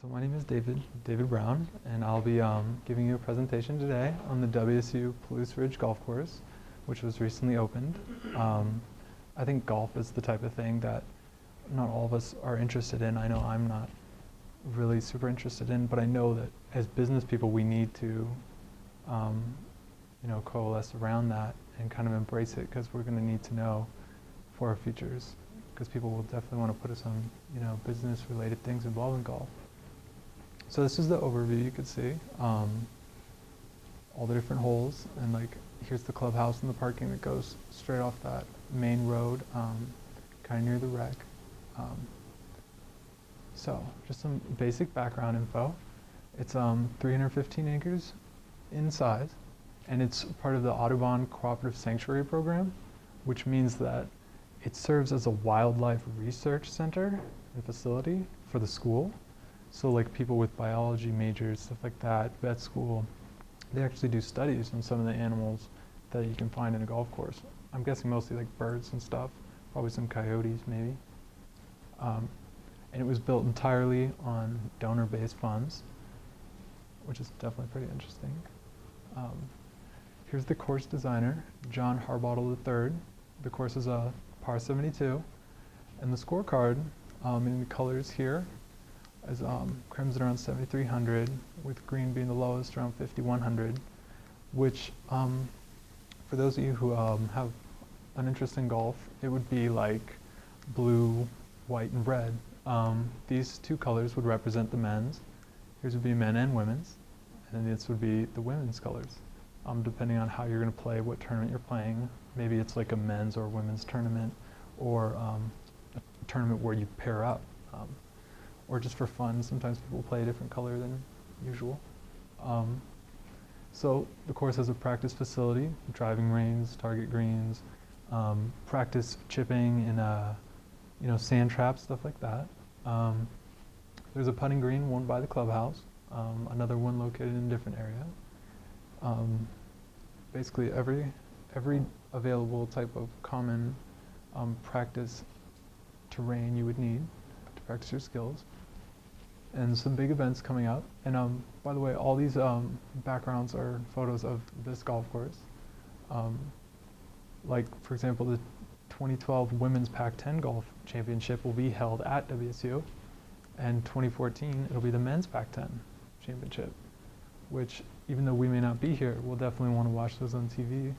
So my name is David Brown, and I'll be giving you a presentation today on the WSU Palouse Ridge Golf Course, which was recently opened. I think golf is the type of thing that not all of us are interested in. I know I'm not really super interested in, but I know that as business people we need to coalesce around that and kind of embrace it, because we're going to need to know for our futures, because people will definitely want to put us on business related things involving golf. So this is the overview. You could see all the different holes, and here's the clubhouse and the parking that goes straight off that main road, kind of near the wreck. So just some basic background info. It's 315 acres in size, and it's part of the Baan Cooperative Sanctuary Program, which means that it serves as a wildlife research center and facility for the school. So people with biology majors, stuff like that, vet school, they actually do studies on some of the animals that you can find in a golf course. I'm guessing mostly birds and stuff, probably some coyotes maybe. And it was built entirely on donor-based funds, which is definitely pretty interesting. Here's the course designer, John Harbottle III. The course is a par 72, and the scorecard in the colors here is crimson around 7,300, with green being the lowest around 5,100, which for those of you who have an interest in golf, it would be blue, white, and red. These two colors would represent the men's. Here's would be men and women's, and then this would be the women's colors. Depending on how you're going to play, what tournament you're playing. Maybe it's a men's or women's tournament, or a tournament where you pair up. Or just for fun, sometimes people play a different color than usual. So the course has a practice facility, driving range, target greens, practice chipping in sand traps, stuff like that. There's a putting green, one by the clubhouse, another one located in a different area. Basically every available type of common practice terrain you would need to practice your skills. And some big events coming up. And by the way, all these backgrounds are photos of this golf course. For example, the 2012 Women's Pac-10 Golf Championship will be held at WSU, and 2014 it'll be the Men's Pac-10 Championship, which even though we may not be here, we'll definitely want to watch those on TV.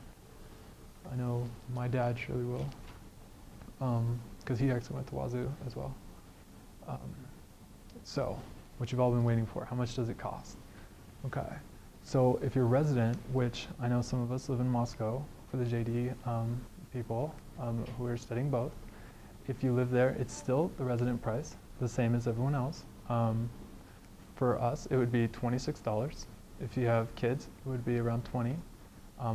I know my dad surely will, because he actually went to Wazoo as well. So, what you've all been waiting for, how much does it cost? Okay, so if you're a resident, which I know some of us live in Moscow for the JD people who are studying both, if you live there, it's still the resident price, the same as everyone else. For us, it would be $26. If you have kids, it would be around $20.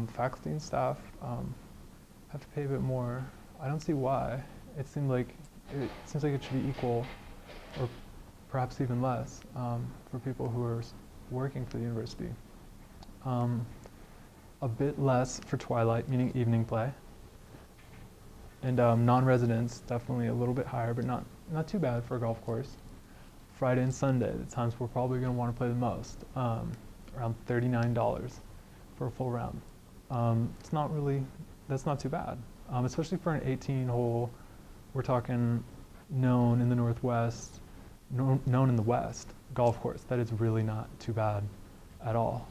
Faculty and staff have to pay a bit more. I don't see why. It seems like it should be equal, or perhaps even less, for people who are working for the university. A bit less for twilight, meaning evening play. And non-residents, definitely a little bit higher, but not too bad for a golf course. Friday and Sunday, the times we're probably going to want to play the most, around $39 for a full round. That's not too bad, especially for an 18-hole, we're talking known in the Northwest, known in the West golf course. That is really not too bad at all.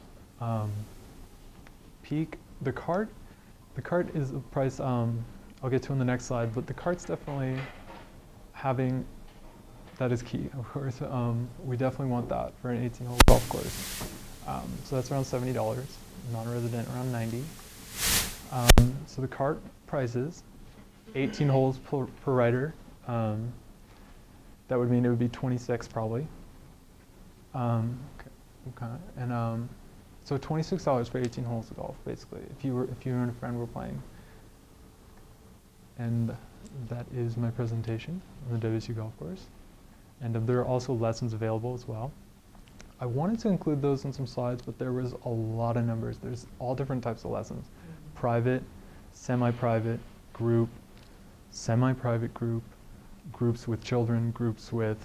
Peak, the cart is a price I'll get to on the next slide, but the cart's definitely that is key, of course. We definitely want that for an 18-hole golf course. So that's around $70, non-resident around $90. So the cart prices, 18 holes per rider. That would mean it would be 26 probably. Okay. And so $26 for 18 holes of golf, basically, if you and a friend were playing. And that is my presentation on the WSU golf course. And there are also lessons available as well. I wanted to include those in some slides, but there was a lot of numbers. There's all different types of lessons. Private, semi-private, group, semi-private group, groups with children, groups with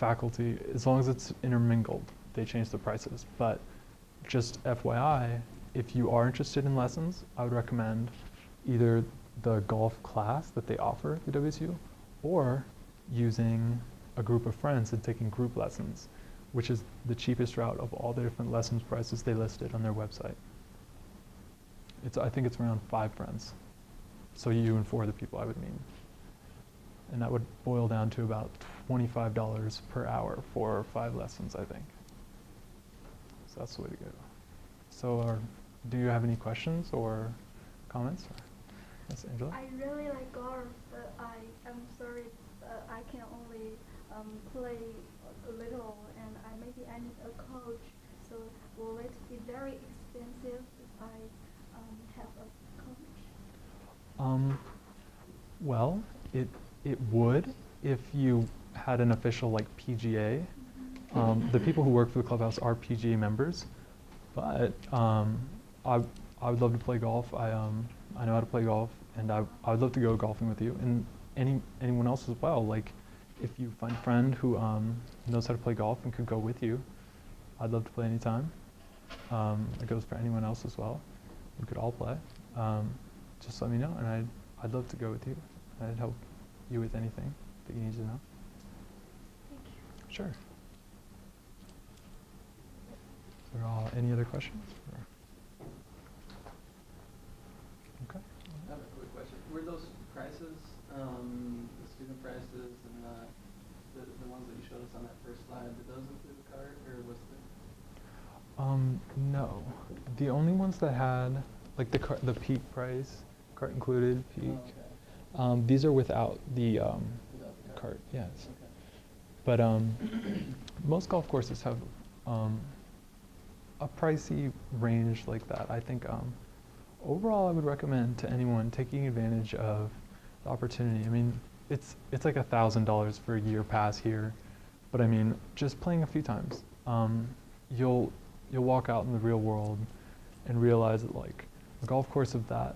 faculty, as long as it's intermingled, they change the prices. But just FYI, if you are interested in lessons, I would recommend either the golf class that they offer at the WSU, or using a group of friends and taking group lessons, which is the cheapest route of all the different lessons prices they listed on their website. I think it's around 5 friends. So you and 4 of the people I would mean. And that would boil down to about $25 per hour for 5 lessons, I think. So that's the way to go. So do you have any questions or comments? Yes, Angela? I really like golf, but I'm sorry, I can only play a little, and maybe I need a coach. So will it be very expensive if I have a coach? Well, it would if you had an official like PGA. The people who work for the clubhouse are PGA members, but I would love to play golf. I know how to play golf, and I would love to go golfing with you and anyone else as well. Like, if you find a friend who knows how to play golf and could go with you, I'd love to play anytime. It goes for anyone else as well. We could all play. Just let me know, and I'd love to go with you. I'd help you with anything that you need to know. Thank you. Sure. Are there any other questions? Okay. I have a quick question. Were those prices, the student prices and the ones that you showed us on that first slide, did those include the cart, or was the? No. The only ones that had like the peak price, cart included, peak. Oh, okay. These are without the Without the cart. Yes. Okay. But most golf courses have a pricey range like that. I think overall I would recommend to anyone taking advantage of the opportunity. I mean, it's like $1,000 for a year pass here, but I mean, just playing a few times, you'll walk out in the real world and realize that like a golf course of that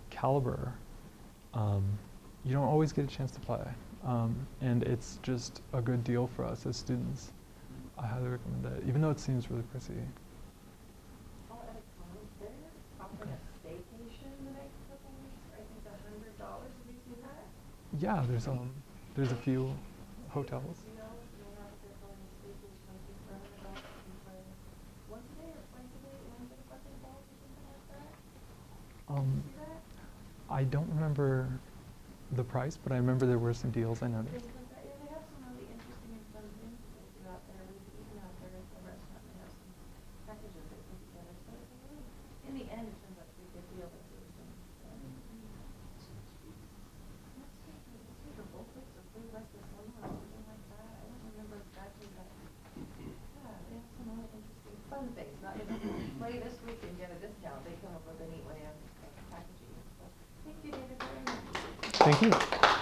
caliber, you don't always get a chance to play. And it's just a good deal for us as students. I highly recommend it, even though it seems really pricey. I'll add a comment there. Offering a staycation the next couple weeks, I think $100. Have you seen that? Yeah, there's a few hotels. You know, you'll have to go on a staycation, I think for $100 you can play once a day or twice a day, and get a bucket balls or something like that. See that? I don't remember the price, but I remember there were some deals I noticed. Things like that. Yeah, they have some really interesting and fun things that they do out there. We've eaten out there at the restaurant. They have some packages they put together. So it's a really, in the end, it turns out to be a good deal. But it was Super Bowl plates or free rest of summer or something like that. I don't remember exactly, but yeah, they have some really interesting fun things. Not just play this week and get a discount. They come up with a neat way of packaging it. So thank you, David, very much. Thank you.